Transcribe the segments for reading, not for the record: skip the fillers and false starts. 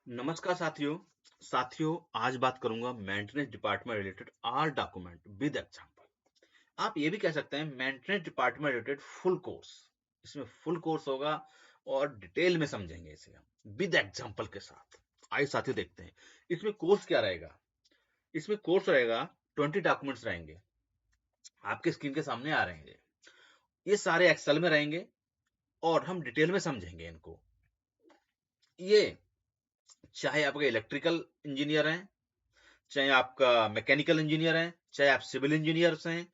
नमस्कार साथियों। आज बात करूंगा maintenance department related all document with example. आप ये भी कह सकते हैं maintenance department related full course. इसमें फुल कोर्स होगा और डिटेल में समझेंगे इसे हम विद एग्जांपल के साथ। आइए साथियों देखते हैं इसमें कोर्स क्या रहेगा। इसमें कोर्स रहेगा 20 डॉक्यूमेंट्स रहेंगे, आपके स्क्रीन के सामने आ रहेंगे। ये सारे एक्सेल में रहेंगे और हम डिटेल में समझेंगे इनको। ये चाहे आपके इलेक्ट्रिकल इंजीनियर हैं, चाहे आपका मैकेनिकल इंजीनियर है, चाहे आप सिविल इंजीनियर्स हैं,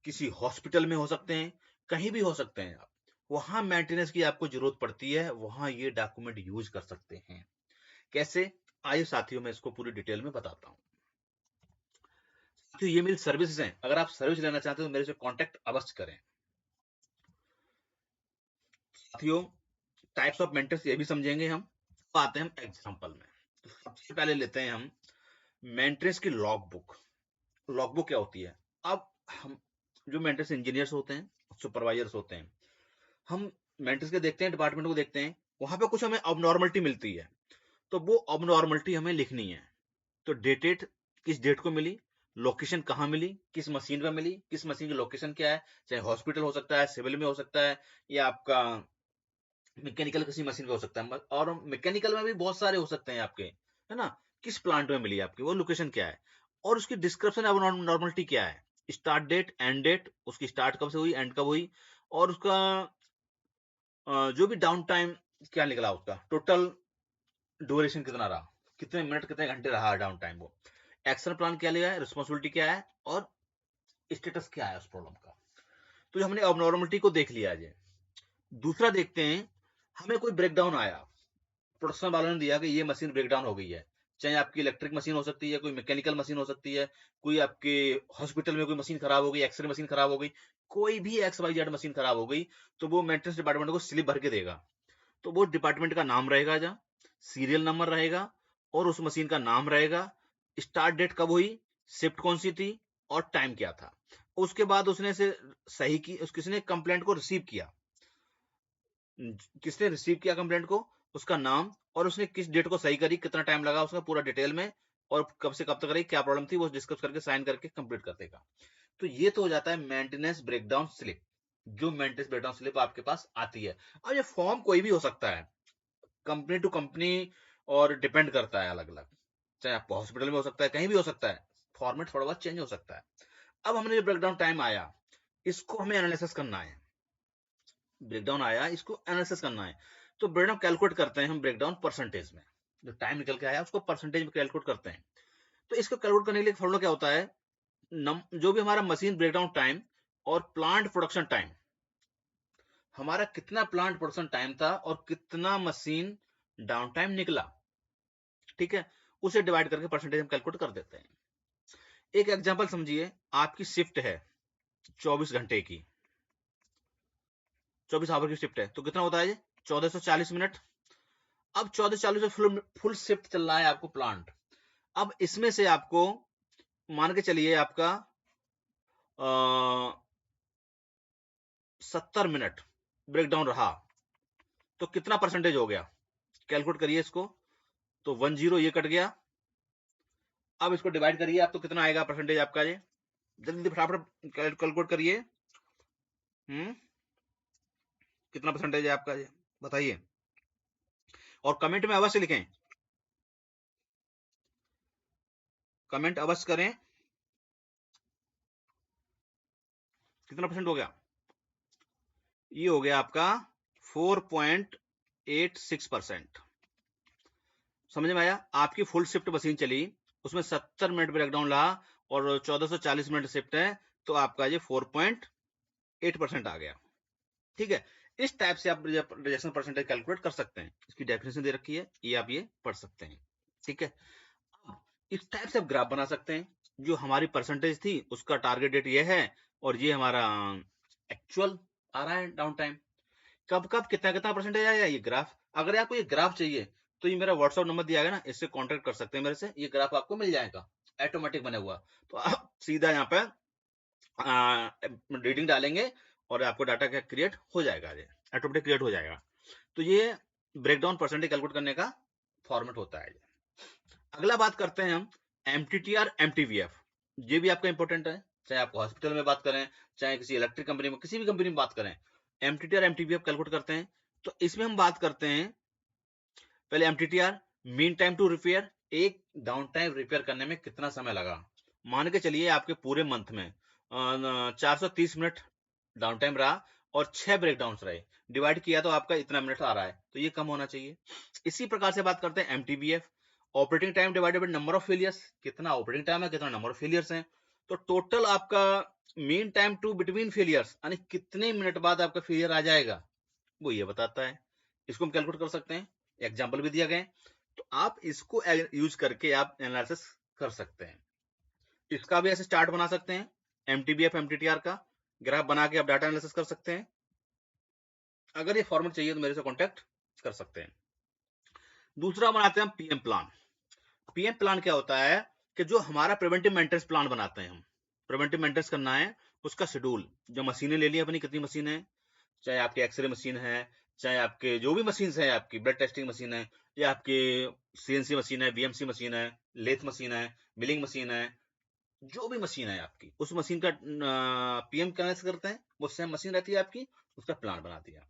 किसी हॉस्पिटल में हो सकते हैं, कहीं भी हो सकते हैं आप। वहां मेंटेनेंस की आपको जरूरत पड़ती है, वहां ये डॉक्यूमेंट यूज कर सकते हैं। कैसे? आइए साथियों मैं इसको पूरी डिटेल में बताता हूँ। साथियों ये मेरी सर्विसेज हैं, अगर आप सर्विस लेना चाहते हो तो मेरे से कॉन्टेक्ट अवश्य करें। साथियों टाइप्स ऑफ मेंटेनेंस ये भी समझेंगे हम। तो आते हैं हम एग्जाम्पल में। तो सबसे पहले लेते हैं हम मेंटेनेंस की लॉग बुक। लॉग बुक क्या होती है? अब हम जो मेंटेनेंस इंजीनियर्स होते हैं, सुपरवाइजर्स होते हैं, हम मेंटेनेंस के देखते हैं, डिपार्टमेंट को देखते हैं, वहां पे कुछ हमें अबनॉर्मलिटी मिलती है, तो वो अबनॉर्मलिटी हमें लिखनी है। तो डेटेड किस डेट को मिली, लोकेशन कहाँ मिली, किस मशीन पे मिली, किस मशीन की लोकेशन क्या है, चाहे हॉस्पिटल हो सकता है, सिविल में हो सकता है, या आपका मैकेनिकल किसी मशीन पे हो सकता है, और मैकेनिकल में भी बहुत सारे हो सकते हैं आपके, है ना। किस प्लांट में मिली आपकी वो लोकेशन क्या है, और उसकी डिस्क्रिप्शन अब नॉर्मलिटी क्या है, स्टार्ट डेट, एंड डेट, उसकी स्टार्ट कब से हुई, एंड कब हुई, और उसका जो भी डाउन टाइम क्या निकला, उसका टोटल ड्यूरेशन कितना रहा, कितने मिनट कितने घंटे रहा डाउन टाइम, वो एक्शन प्लान क्या लिया है, रिस्पॉन्सिबिलिटी क्या है, और स्टेटस क्या है उस प्रॉब्लम का। तो ये हमने अबनॉर्मलिटी को देख लिया है। दूसरा देखते हैं, हमें कोई ब्रेकडाउन आया, प्रोडक्शन वालों ने दिया कि ये मशीन ब्रेकडाउन हो गई है, चाहे आपकी इलेक्ट्रिक मशीन हो सकती है, कोई मैकेनिकल मशीन हो सकती है, कोई आपके हॉस्पिटल में कोई मशीन खराब हो गई, एक्सरे मशीन खराब हो गई, कोई भी एक्स वाई जेड मशीन खराब हो गई, तो वो मेंटेनेंस डिपार्टमेंट को स्लिप भर के देगा। तो वो डिपार्टमेंट का नाम रहेगा, जहाँ सीरियल नंबर रहेगा, और उस मशीन का नाम रहेगा, स्टार्ट डेट कब हुई, शिफ्ट कौन सी थी, और टाइम क्या था। उसके बाद उसने से सही की, किसने कंप्लेंट को रिसीव किया, किसने रिसीव किया कंप्लेंट को, उसका नाम, और उसने किस डेट को सही करी, कितना टाइम लगा उसका, पूरा डिटेल में, और कब से कब तक करी, क्या प्रॉब्लम थी, वो डिस्कस करके साइन करके कंप्लीट कर देगा। तो ये तो हो जाता है मेंटेनेंस ब्रेकडाउन स्लिप, जो मेंटेनेंस ब्रेकडाउन स्लिप आपके पास आती है। अब ये फॉर्म कोई भी हो सकता है, कंपनी टू कंपनी, और डिपेंड करता है अलग अलग, चाहे आप हॉस्पिटल में हो सकता है, कहीं भी हो सकता है, फॉर्मेट थोड़ा बहुत चेंज हो सकता है। अब हमने जो ब्रेकडाउन टाइम आया, इसको हमें एनालिसिस करना है। ब्रेकडाउन आया, इसको एनालिसिस करना है। तो ब्रेकडाउन कैलकुलेट करते हैं हम ब्रेकडाउन परसेंटेज में, जो टाइम निकल के आया उसको परसेंटेज में कैलकुलेट करते हैं। तो इसको कैलकुलेट करने के लिए फॉर्मूला क्या होता है, जो भी हमारा मशीन ब्रेकडाउन टाइम और प्लांट प्रोडक्शन टाइम, हमारा कितना प्लांट प्रोडक्शन टाइम था और कितना मशीन डाउन टाइम निकला, ठीक है, उसे डिवाइड करके परसेंटेज हम कैलकुलेट कर देते हैं। एक एग्जांपल समझिए, आपकी शिफ्ट है 24 घंटे की, 24 आवर की शिफ्ट है, तो कितना होता है ये 1440 मिनट। अब 1440 में फुल शिफ्ट चल रहा है आपको प्लांट। अब इसमें से आपको मान के चलिए आपका 70 मिनट ब्रेकडाउन रहा, तो कितना परसेंटेज हो गया, कैलकुलेट करिए इसको। तो 10 ये कट गया। अब इसको डिवाइड करिए आप, तो कितना आएगा परसेंटेज आपका, ये जल्दी फटाफट कैलकुलेट करिए। कितना परसेंटेज है आपका, ये बताइए, और कमेंट में अवश्य लिखें, कमेंट अवश्य करें, कितना परसेंट हो गया। ये हो गया आपका 4.86%। समझ में आया? आपकी फुल शिफ्ट मशीन चली, उसमें 70 मिनट ब्रेकडाउन रहा, और 1440 मिनट शिफ्ट है, तो आपका ये 4.8% आ गया। ठीक है, इस टाइप से आप रिजेक्शन परसेंटेज कैलकुलेट कर सकते हैं। इसकी डेफिनेशन दे रखी है, ये आप ये पढ़ सकते हैं। ठीक है, इस टाइप से आप ग्राफ बना सकते हैं, जो हमारी परसेंटेज थी उसका टारगेट डेट ये है, और ये हमारा एक्चुअल आ रहा है डाउन टाइम, कब कब कितना कितना परसेंटेज आया, ये ग्राफ। अगर आपको ये ग्राफ चाहिए तो ये मेरा व्हाट्सअप नंबर दिया गया ना, इससे कांटेक्ट कर सकते हैं मेरे से, ये ग्राफ आपको मिल जाएगा ऑटोमेटिक बना हुआ। तो आप सीधा यहाँ पे रीडिंग डालेंगे और आपको डाटा क्या क्रिएट हो जाएगा, ये ऑटोमेटिक क्रिएट हो जाएगा। तो ये ब्रेकडाउन परसेंटेज कैलकुलेट करने का फॉर्मेट होता है। अगला बात करते हैं हम MTTR MTBF। ये भी आपका इंपॉर्टेंट है, चाहे आप हॉस्पिटल में बात करें, चाहे किसी इलेक्ट्रिक कंपनी में, किसी भी कंपनी में बात करें, MTTR MTBF कैलकुलेट करते हैं। तो इसमें हम बात करते हैं पहले MTTR mean time to repair, एक डाउन टाइम रिपेयर करने में कितना समय लगा। मान के चलिए आपके पूरे मंथ में 430 मिनट डाउन टाइम रहा और 6 ब्रेकडाउन रहे, डिवाइड किया तो आपका इतना मिनट आ रहा है, तो ये कम होना चाहिए। इसी प्रकार से बात करते हैं MTBF, operating time divided by number of failures, कितना ऑपरेटिंग टाइम है, कितना नंबर ऑफ फेलियर्स हैं। तो टोटल आपका mean time to between failures, यानी कितने मिनट बाद आपका फेलियर आ जाएगा, वो ये बताता है। इसको हम कैलकुलेट कर सकते हैं, एग्जाम्पल भी दिया गया है, तो आप इसको यूज करके आप एनालिसिस कर सकते हैं। इसका भी ऐसे चार्ट बना सकते हैं, MTBF MTTR का ग्राफ बना के आप डाटा एनालिसिस कर सकते हैं। अगर ये फॉर्मेट चाहिए तो मेरे से कांटेक्ट कर सकते हैं। दूसरा बनाते हैं हम PM प्लान। PM प्लान क्या होता है कि जो हमारा प्रिवेंटिव मेंटेनेंस प्लान बनाते हैं हम, प्रिवेंटिव मेंटेनेंस करना है, उसका शेड्यूल, जो मशीनें ले ली अपनी, कितनी मशीन है, चाहे आपकी एक्सरे मशीन है, चाहे आपके जो भी मशीन है, आपकी ब्लड टेस्टिंग मशीन है, या आपकी CNC मशीन है, BMC मशीन है, लेथ मशीन है, मिलिंग मशीन है, जो भी मशीन है आपकी, उस मशीन का PM कैसे करते हैं, वो सेम मशीन रहती है आपकी, उसका प्लान बनाती है।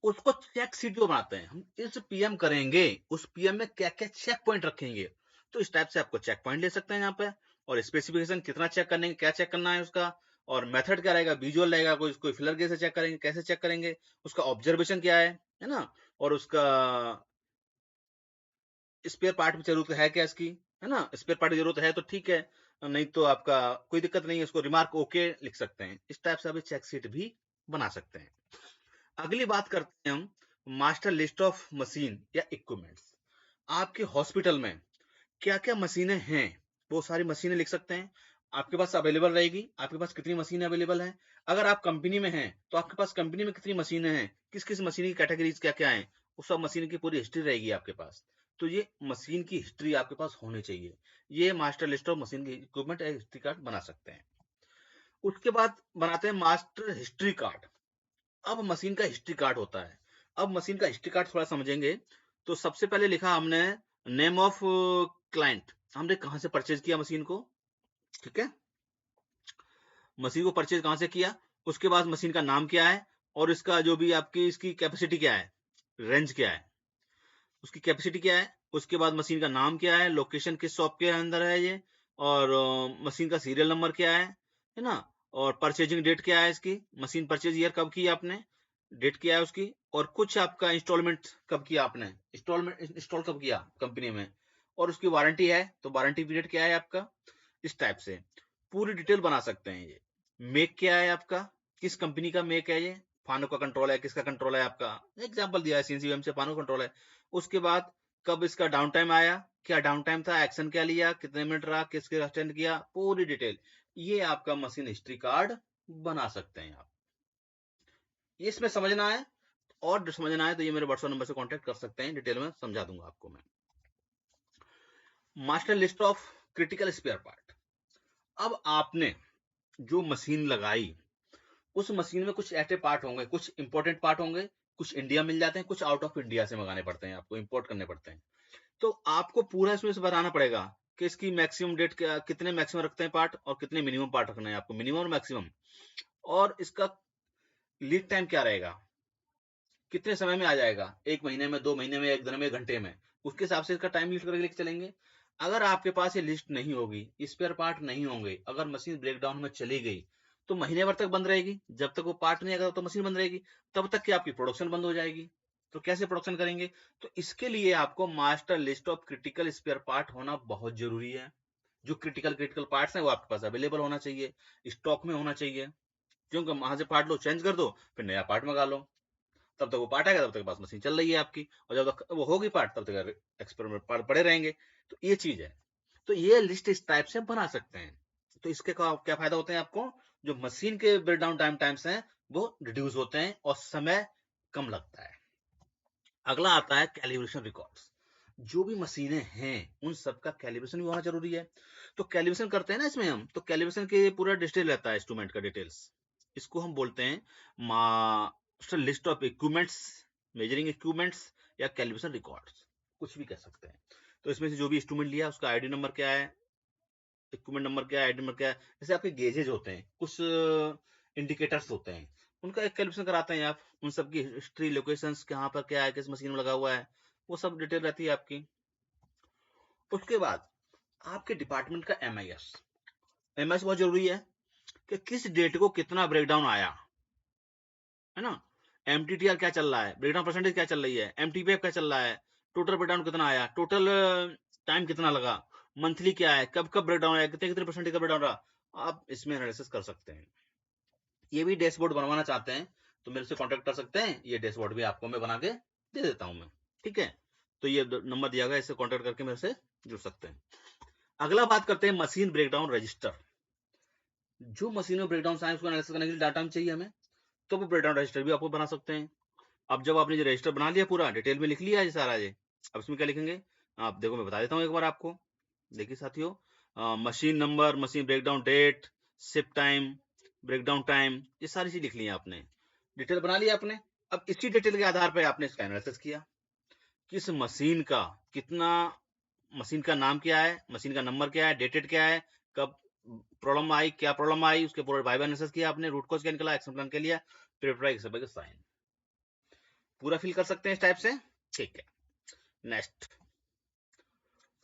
उसको चेक सीट जो बनाते हैं हम, इस PM करेंगे, उस PM में क्या क्या चेक पॉइंट रखेंगे, तो इस टाइप से आपको चेक पॉइंट ले सकते हैं यहाँ पे। और स्पेसिफिकेशन कितना चेक करने, क्या चेक करना है उसका, और मेथड क्या रहेगा, विजुअल रहेगा, कोई फिलर कैसे चेक करेंगे, कैसे चेक करेंगे, उसका ऑब्जर्वेशन क्या है ना, और उसका स्पेयर पार्ट की जरूरत है क्या इसकी, है ना, स्पेयर पार्ट की जरूरत है तो ठीक है, नहीं तो आपका कोई दिक्कत नहीं है, उसको रिमार्क ओके लिख सकते हैं। इस टाइप से आप चेक शीट भी बना सकते हैं। अगली बात करते हैं हम मास्टर लिस्ट ऑफ मशीन या इक्विपमेंट्स। आपके हॉस्पिटल में क्या क्या मशीनें हैं, वो सारी मशीनें लिख सकते हैं, आपके पास अवेलेबल रहेगी, आपके पास कितनी मशीनें अवेलेबल हैं। अगर आप कंपनी में हैं तो आपके पास कंपनी में कितनी मशीनें हैं, किस किस मशीन की कैटेगरीज क्या क्या है, वो सब मशीन की पूरी हिस्ट्री रहेगी आपके पास। तो ये मशीन की हिस्ट्री आपके पास होनी चाहिए, ये मास्टर लिस्ट ऑफ मशीन की इक्विपमेंट हिस्ट्री कार्ड बना सकते हैं। उसके बाद बनाते हैं मास्टर हिस्ट्री कार्ड। अब मशीन का हिस्ट्री कार्ड होता है। अब मशीन का हिस्ट्री कार्ड थोड़ा समझेंगे, तो सबसे पहले लिखा हमने नेम ऑफ क्लाइंट, हमने कहां से परचेज किया मशीन को, ठीक है, मशीन को परचेज कहां से किया, उसके बाद मशीन का नाम क्या है, और इसका जो भी आपकी इसकी कैपेसिटी क्या है, रेंज क्या है, उसकी कैपेसिटी क्या है, उसके बाद मशीन का नाम क्या है, लोकेशन किस शॉप के अंदर है ये, और मशीन का सीरियल नंबर क्या है ना, और परचेजिंग डेट क्या है इसकी, मशीन परचेज ईयर कब की आपने, डेट क्या है उसकी, और कुछ आपका इंस्टॉलमेंट कब किया आपने, इंस्टॉल कब किया कंपनी में, और उसकी वारंटी है तो वारंटी पीरियड क्या है आपका। इस टाइप से पूरी डिटेल बना सकते हैं। ये मेक क्या है आपका, किस कंपनी का मेक है, ये फानो का कंट्रोल है, किसका कंट्रोल है आपका, एग्जांपल दिया है CNC से फानो कंट्रोल है। उसके बाद कब इसका डाउन टाइम आया, क्या डाउन टाइम था, एक्शन क्या लिया, कितने मिनट रहा, किसके अटेंड किया, पूरी डिटेल, ये आपका मशीन हिस्ट्री कार्ड बना सकते हैं आप। इसमें समझना है, और समझना है तो ये मेरे व्हाट्सएप नंबर से कांटेक्ट कर सकते हैं, डिटेल में समझा दूंगा आपको मैं। Master list of critical spare part. अब आपने जो मशीन लगाई, उस मशीन में कुछ ऐसे पार्ट होंगे, कुछ इंपॉर्टेंट पार्ट होंगे, कुछ इंडिया मिल जाते हैं, कुछ आउट ऑफ इंडिया से मंगाने पड़ते हैं, आपको इंपोर्ट करने पड़ते हैं। तो आपको पूरा इसमें से बताना पड़ेगा कि इसकी मैक्सिमम डेट क्या, कितने मैक्सिमम रखते हैं पार्ट, और कितने मिनिमम पार्ट रखना है आपको, मिनिमम और मैक्सिमम, और इसका लीड टाइम क्या रहेगा, कितने समय में आ जाएगा, 1 महीने में, 2 महीने में, 1 दिन में, 1 घंटे में, उसके हिसाब से इसका टाइम लिस्ट करके लेके चलेंगे। अगर आपके पास ये लिस्ट नहीं होगी, स्पेयर पार्ट नहीं होंगे, अगर मशीन ब्रेकडाउन में चली गई तो महीने भर तक बंद रहेगी, जब तक वो पार्ट नहीं आएगा तो मशीन बंद रहेगी, तब तक कि आपकी प्रोडक्शन बंद हो जाएगी। तो कैसे प्रोडक्शन करेंगे, तो इसके लिए आपको master list of critical spare part होना बहुत जरूरी है। जो क्रिटिकल पार्ट्स हैं वो आपके पास अवेलेबल होना चाहिए, स्टॉक में होना चाहिए, क्योंकि वहां से पार्ट लो, चेंज कर दो, फिर नया पार्ट मंगा लो, तब तक वो पार्ट आएगा, तब तक पास मशीन चल रही है आपकी, और जब तक वो होगी पार्ट तब तक एक्सपेरिमेंट पार्ट पड़े रहेंगे। तो ये चीज है, तो ये लिस्ट इस टाइप से बना सकते हैं। तो इसके क्या फायदा होते हैं आपको, जो मशीन के ब्रेकडाउन टाइम्स हैं वो रिड्यूस होते हैं और समय कम लगता है। अगला आता है कैलिब्रेशन रिकॉर्ड्स। जो भी मशीनें हैं उन सबका कैलिब्रेशन भी होना जरूरी है। तो कैलिब्रेशन करते हैं ना इसमें हम, तो कैलिब्रेशन के पूरा डिटेल रहता है, इंस्ट्रूमेंट का डिटेल्स, इसको हम बोलते हैं master list of equipments, measuring equipments, या कैलिब्रेशन रिकॉर्ड्स। कुछ भी कह सकते हैं। तो इसमें से जो भी इंस्ट्रूमेंट लिया उसका आईडी नंबर क्या है, इक्विपमेंट नंबर क्या है, आईडी नंबर क्या है। जैसे आपके गेजेज होते हैं, कुछ इंडिकेटर्स होते हैं, उनका एक कैलिब्रेशन कराते हैं आप, उन सब की हिस्ट्री, लोकेशंस, कहाँ पर क्या है, किस मशीन में लगा हुआ है, वो सब डिटेल रहती है आपकी। उसके बाद आपके डिपार्टमेंट का एमआईएस। एमआईएस बहुत जरूरी है कि किस डेट को कितना ब्रेकडाउन आया, है ना। एमटीटीआर क्या चल रहा है, ब्रेकडाउन परसेंटेज क्या चल रही है, एमटीपीएफ क्या चल रहा है, टोटल ब्रेकडाउन कितना आया, टोटल टाइम कितना लगा, मंथली क्या है, कब कब ब्रेकडाउन आया, कितने कितने परसेंटेज का ब्रेकडाउन रहा, आप इसमें एनालिसिस कर सकते हैं। ये भी डैशबोर्ड बनवाना चाहते हैं तो मेरे से कांटेक्ट कर सकते हैं, ये डैशबोर्ड भी आपको मैं बना के दे देता हूं मैं, ठीक है। तो ये नंबर दिया गया, इससे कांटेक्ट करके मेरे से जुड़ सकते हैं। अगला बात करते हैं मशीन ब्रेकडाउन रजिस्टर। जो मशीन में ब्रेकडाउन आए उसको एनालिसिस करने के लिए डाटा चाहिए हमें, तो वो ब्रेकडाउन रजिस्टर भी आपको बना सकते हैं। अब जब आपने ये रजिस्टर बना लिया, पूरा डिटेल में लिख लिया ये सारा, ये अब इसमें क्या लिखेंगे आप देखो, मैं बता देता हूँ एक बार आपको। देखिए साथियों, machine number, machine breakdown date, ship time, breakdown time, ये सारी चीज लिख ली है आपने, डिटेल बना लिया आपने। अब इसी डिटेल के आधार पर आपने इसका एनालिसिस किया, किस मशीन का कितना, मशीन का नाम क्या है, मशीन का नंबर क्या है, डेटेड क्या है, कब प्रॉब्लम आई, क्या प्रॉब्लम आई, उसके पूरा वाइवा एनालिसिस किया आपने, रूट कॉज क्या निकला, एक्शन प्लान के लिया, फिर साइन पूरा फिल कर सकते हैं इस टाइप से, ठीक है। नेक्स्ट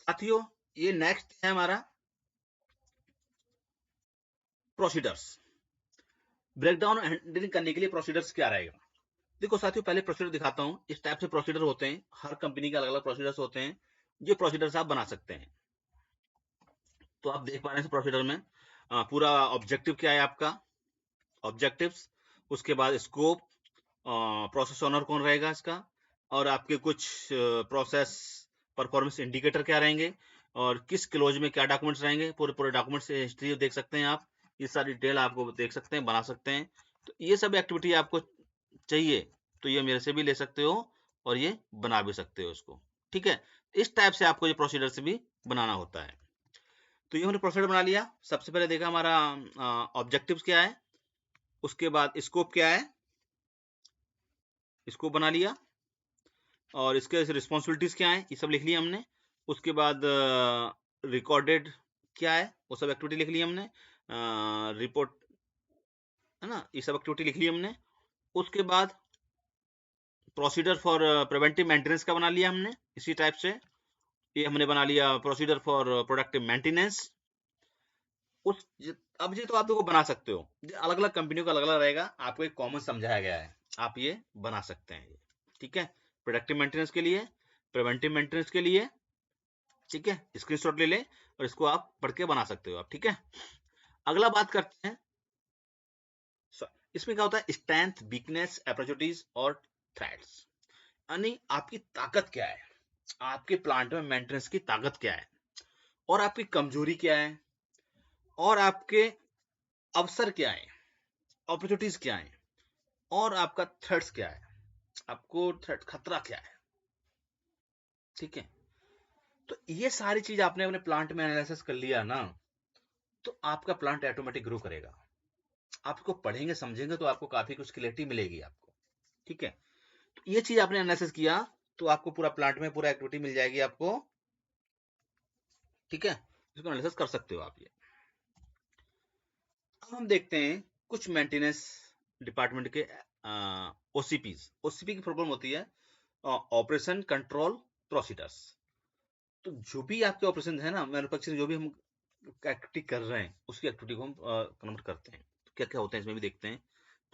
साथियों, ये नेक्स्ट है हमारा प्रोसीडर्स। ब्रेकडाउन हैंडलिंग करने के लिए प्रोसीडर्स क्या रहेगा। देखो साथियों, पहले प्रोसीडर दिखाता हूं, इस टाइप से प्रोसीडर होते हैं, हर कंपनी के अलग अलग प्रोसीडर्स होते हैं, ये प्रोसीडर्स आप बना सकते हैं। तो आप देख पा रहे हैं प्रोसीडर में पूरा ऑब्जेक्टिव क्या है आपका, ऑब्जेक्टिव्स, उसके बाद स्कोप, प्रोसेस ओनर कौन रहेगा इसका, और आपके कुछ प्रोसेस परफॉर्मेंस इंडिकेटर क्या रहेंगे, और किस क्लोज में क्या डॉक्यूमेंट्स रहेंगे, पूरे पूरे डॉक्यूमेंट्स हिस्ट्री देख सकते हैं आप, ये सारी डिटेल आपको देख सकते हैं, बना सकते हैं। तो ये सब एक्टिविटी आपको चाहिए तो ये मेरे से भी ले सकते हो और ये बना भी सकते हो इसको, ठीक है। इस टाइप से आपको ये प्रोसीडर से भी बनाना होता है। तो ये हमने प्रोसीडर बना लिया। सबसे पहले देखा हमारा ऑब्जेक्टिव्स क्या है, उसके बाद स्कोप क्या है, स्कोप बना लिया, और इसके रिस्पॉन्सिबिलिटीज क्या है, ये सब लिख लिया हमने। उसके बाद रिकॉर्डेड क्या है, वो सब एक्टिविटी लिख ली हमने, रिपोर्ट, है ना, ये सब एक्टिविटी लिख ली हमने। उसके बाद प्रोसीडर फॉर प्रिवेंटिव मेंटेनेंस का बना लिया हमने इसी टाइप से, ये हमने बना लिया प्रोसीडर फॉर प्रोडक्टिव मेंटेनेंस। उस अब ये तो आप देखो बना सकते हो, अलग अलग कंपनियों का अलग अलग रहेगा, आपको एक कॉमन समझाया गया है, आप ये बना सकते हैं ये, ठीक है। प्रोडक्टिव मेंटेनेंस के लिए, प्रिवेंटिव मेंटेनेंस के लिए, ठीक है, स्क्रीनशॉट ले ले और इसको आप पढ़ के बना सकते हो आप, ठीक है। अगला बात करते हैं, इसमें क्या होता है, स्ट्रेंथ, वीकनेस, अपॉर्चुनिटीज और थ्रेट्स, यानी आपकी ताकत क्या है, आपके प्लांट में मेंटेनेंस की ताकत क्या है, और आपकी कमजोरी क्या है, और आपके अवसर क्या है, अपॉर्चुनिटीज क्या है, और आपका थ्रेट्स क्या है, आपको थ्रेट खतरा क्या है, ठीक है। तो ये सारी चीज आपने अपने प्लांट में एनालिसिस कर लिया ना, तो आपका प्लांट ऑटोमेटिक ग्रो करेगा। आपको पढ़ेंगे समझेंगे तो आपको काफी कुछ क्लैरिटी मिलेगी आपको, ठीक है। तो ये चीज आपने एनालिसिस किया तो आपको पूरा प्लांट में पूरा एक्टिविटी मिल जाएगी आपको, ठीक है। इसको एनालिसिस कर सकते हो आप ये। अब हम देखते हैं कुछ मेंटेनेंस डिपार्टमेंट के ओसीपीज। ओसीपी की प्रॉब्लम होती है ऑपरेशन कंट्रोल प्रोसीडर्स। तो जो भी आपके ऑपरेशन है ना, मैन्युफैक्चरिंग जो भी हम एक्टिविटी कर रहे हैं उसकी एक्टिविटी को हम कन्वर्ट करते हैं। तो क्या क्या होता है इसमें भी देखते हैं।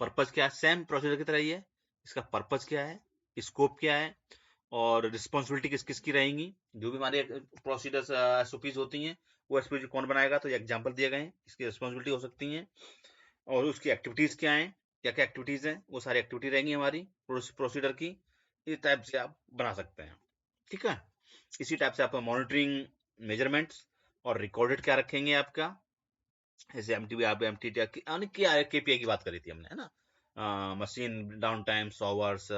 पर्पज क्या है, सेम प्रोसीजर की तरह ही है, इसका पर्पज क्या है, स्कोप क्या है, और रिस्पॉन्सिबिलिटी किस किस की रहेंगी। जो भी हमारे प्रोसीडर्स एसओपीज होती हैं वो एसओपी कौन बनाएगा, तो ये एग्जांपल दिए गए हैं, इसकी रिस्पॉन्सिबिलिटी हो सकती है, और उसकी एक्टिविटीज क्या है, क्या क्या एक्टिविटीज हैं, वो सारी एक्टिविटी रहेंगी हमारी प्रोसीडर की। इस टाइप से आप बना सकते हैं, ठीक है। इसी टाइप से आप मॉनिटरिंग, मेजरमेंट्स और रिकॉर्डेड क्या रखेंगे आपका, जैसे एमटीबी आप एमटीटी क्या केपीआई की बात करी थी हमने, है ना, machine down time, hours,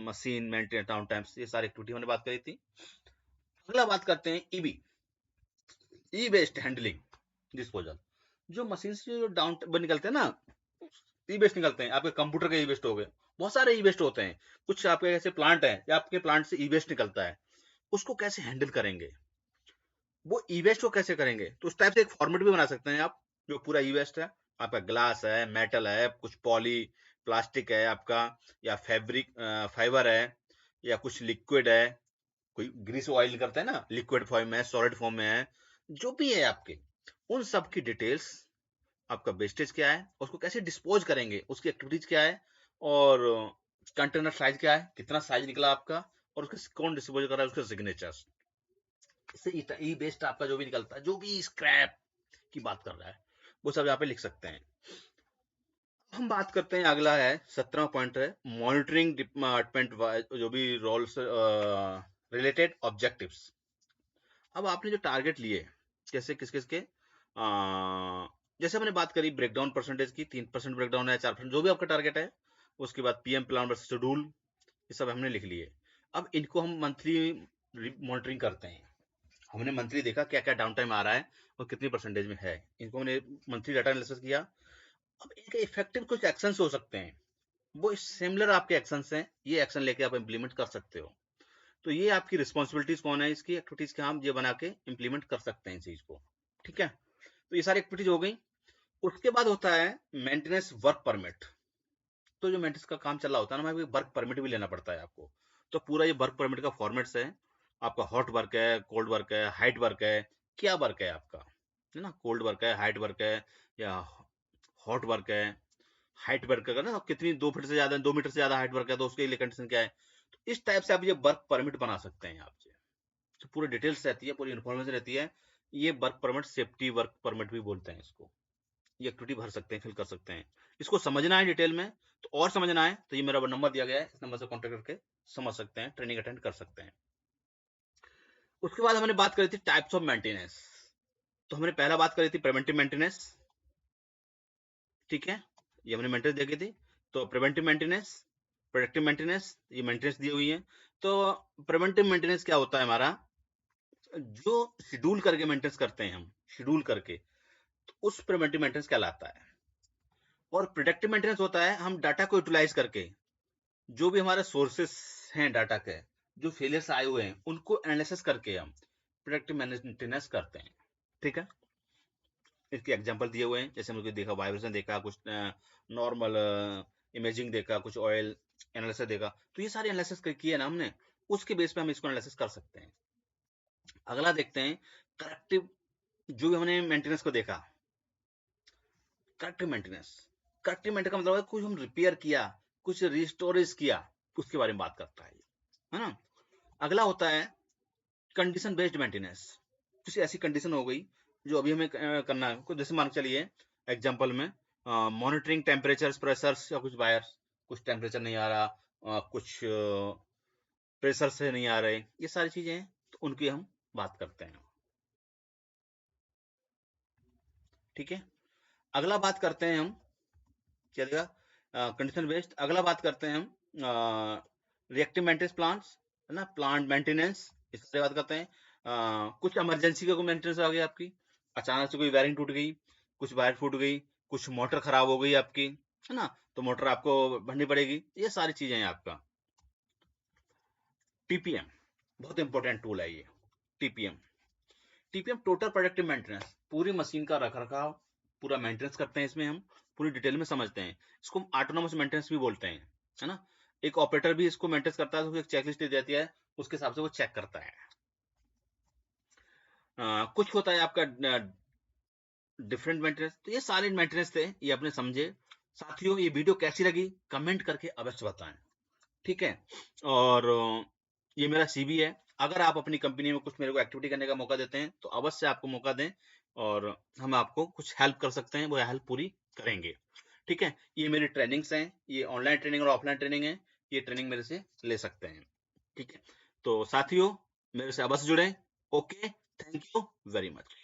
machine maintain down times, ये सारी एक्टिविटी हमने बात करी थी। अगला बात करते हैं ईबी, ई वेस्ट हैंडलिंग डिस्पोजल। जो मशीन से जो डाउन निकलते हैं ना, ई वेस्ट निकलते हैं, आपके कंप्यूटर के ई वेस्ट हो गए, बहुत सारे ई वेस्ट होते हैं, कुछ आपके ऐसे प्लांट है या आपके प्लांट से ई वेस्ट निकलता है, उसको कैसे हैंडल करेंगे, वो ई वेस्ट को कैसे करेंगे, तो उस टाइप से एक फॉर्मेट भी बना सकते हैं आप। जो पूरा ई वेस्ट है, आपका ग्लास है, मेटल है, कुछ पॉली प्लास्टिक है आपका, या फैब्रिक फाइबर है, या कुछ लिक्विड है, कोई ग्रीस ऑयल करता है ना, लिक्विड फॉर्म में है, सॉलिड फॉर्म में है, जो भी है आपके, उन सब की डिटेल्स, आपका वेस्टेज क्या है, उसको कैसे डिस्पोज करेंगे, उसकी एक्टिविटीज क्या है, और कंटेनर साइज क्या है, कितना साइज निकला आपका, और उसके कौन डिस्पोज कर रहा है, उसके सिग्नेचर्स, इससे ई वेस्ट आपका जो भी निकलता है, जो भी स्क्रैप की बात कर रहा है, वो सब यहाँ पे लिख सकते हैं। हम बात करते हैं, अगला है 17वां पॉइंट है मॉनिटरिंग डिपार्टमेंट जो भी रोल्स रिलेटेड ऑब्जेक्टिव्स। अब आपने जो टारगेट लिए, जैसे किस किस के जैसे हमने बात करी ब्रेकडाउन परसेंटेज की, 3% ब्रेकडाउन है, 4%, जो भी आपका टारगेट है, उसके बाद पीएम प्लान वर्सेस शेड्यूल, ये सब हमने लिख लिए। अब इनको हम मंथली मॉनिटरिंग करते हैं, हमने मंथली देखा क्या क्या डाउन टाइम आ रहा है और कितनी परसेंटेज में है, इनको हमने मंथली डाटा एनालिसिस किया। अब इनके इफेक्टिव कुछ एक्शंस हो सकते हैं, वो सिमिलर आपके एक्शंस हैं, ये एक्शन लेके आप इंप्लीमेंट कर सकते हो। तो ये आपकी रिस्पॉन्सिबिलिटीज कौन है, इसकी एक्टिविटीज के हम ये बना के इंप्लीमेंट कर सकते हैं इस चीज को, ठीक है। तो ये सारी एक्टिविटीज हो गई। उसके बाद होता है मेंटेनेंस वर्क परमिट। तो जो मेंटेनेंस का काम चल रहा होता है ना, हमें वर्क परमिट भी लेना पड़ता है आपको। तो पूरा ये वर्क परमिट का फॉर्मेट्स है, आपका हॉट वर्क है, कोल्ड वर्क है, हाइट वर्क है, क्या वर्क है आपका, है ना, कोल्ड वर्क है, हाइट वर्क है, या हॉट वर्क है, हाइट वर्क है ना, कितनी 2 फीट से ज्यादा, 2 मीटर से ज्यादा हाइट वर्क है तो उसके लिए कंडीशन क्या है। तो इस टाइप से आप ये वर्क परमिट बना सकते हैं आप। तो पूरी डिटेल्स रहती है, पूरी इन्फॉर्मेशन रहती है। ये work permit safety work permit भी बोलते हैं इसको। ये एक्टिविटी भर सकते हैं, फिल कर सकते हैं। इसको समझना है डिटेल में, तो और समझना है तो ये मेरा नंबर दिया गया है, इस नंबर से कॉन्टेक्ट करके समझ सकते हैं, ट्रेनिंग अटेंड कर सकते हैं। उसके बाद हमने बात करी थी टाइप्स ऑफ मेंटेनेंस। तो हमने पहला बात करी थी प्रिवेंटिव मेंटेनेंस, ठीक है, ये हमने मेंटेनेंस देखी थी। तो प्रिवेंटिव मेंटेनेंस, प्रोडक्टिव मेंटेनेंस, ये मेंटेनेंस दी हुई है। तो प्रिवेंटिव मेंटेनेंस क्या होता है हमारा, जो शेड्यूल करके मेंटेनेंस करते हैं हम, शेड्यूल करके, तो उस प्रिवेंटिव मेंटेनेंस कहलाता है। और प्रोडक्टिव मेंटेनेंस होता है हम डाटा को यूटिलाइज करके, जो भी हमारे सोर्सेस हैं डाटा के, जो फेलियर्स आए हुए हैं, उनको एनालिसिस करके हम प्रोडक्टिव मेंटेनेंस करते हैं, ठीक है। इसके एग्जांपल दिए हुए हैं, जैसे मुझे देखा वाइब्रेशन देखा, कुछ नॉर्मल इमेजिंग देखा, कुछ ऑयल एनालिसिस देखा, तो ये सारे एनालिसिस किए ना हमने, उसके बेस पे हम इसको एनालिसिस कर सकते हैं। अगला देखते हैं करेक्टिव, जो भी हमने मेंटेनेंस को देखा, करेक्टिव मेंटेनेंस, करेक्टिव मेंटेनेंस का मतलब है कुछ हम रिपेयर किया, कुछ रिस्टोरेज किया, उसके बारे में बात करता है ना। अगला होता है कंडीशन बेस्ड मेंटेनेंस। कुछ ऐसी कंडीशन हो गई जो अभी हमें करना है, कुछ जैसे मान के चलिए एग्जांपल में मॉनिटरिंग टेम्परेचर्स, प्रेशर्स, या कुछ वायर्स, कुछ टेम्परेचर नहीं आ रहा, कुछ प्रेशर से नहीं आ रहे, ये सारी चीजें हैं, तो उनकी हम बात करते हैं, ठीक है। अगला बात करते हैं हम, चलेगा, कंडीशन बेस्ड। अगला बात करते हैं हम रिएक्टिव मेंटेनेंस प्लांट्स, है ना, प्लांट मेंटेनेंस, इससे बात करते हैं। कुछ इमरजेंसी का कोई मेंटेनेंस आ गई आपकी, अचानक से कोई वायरिंग टूट गई, कुछ वायर फूट गई, कुछ मोटर खराब हो गई आपकी, है ना, तो मोटर आपको भरनी पड़ेगी, ये सारी चीजें हैं आपका। टीपीएम बहुत इंपॉर्टेंट टूल है ये, TPM. TPM total productive maintenance, पूरी मशीन का रख रखाव, पूरा मेंटेनेंस करते हैं इसमें हम, पूरी डिटेल में समझते हैं। इसको हम ऑटोनोमस मेंटेनेंस भी बोलते हैं, है ना। एक ऑपरेटर भी इसको मेंटेनेंस करता है, तो एक चेकलिस्ट दे देती है, उसके हिसाब से वो चेक करता है। कुछ होता है आपका डिफरेंट मेंटेनेंस। तो ये सारे मेंटेनेंस थे, ये अपने समझे। साथियों ये वीडियो कैसी लगी कमेंट करके अवश्य बताएं, ठीक है। और ये मेरा सीवी है, अगर आप अपनी कंपनी में कुछ मेरे को एक्टिविटी करने का मौका देते हैं तो अवश्य आपको मौका दें, और हम आपको कुछ हेल्प कर सकते हैं, वो हेल्प पूरी करेंगे, ठीक है। ये मेरी ट्रेनिंग्स हैं, ये ऑनलाइन ट्रेनिंग और ऑफलाइन ट्रेनिंग है, ये ट्रेनिंग मेरे से ले सकते हैं, ठीक है। तो साथियों मेरे से अवश्य जुड़े। Okay, thank you very much.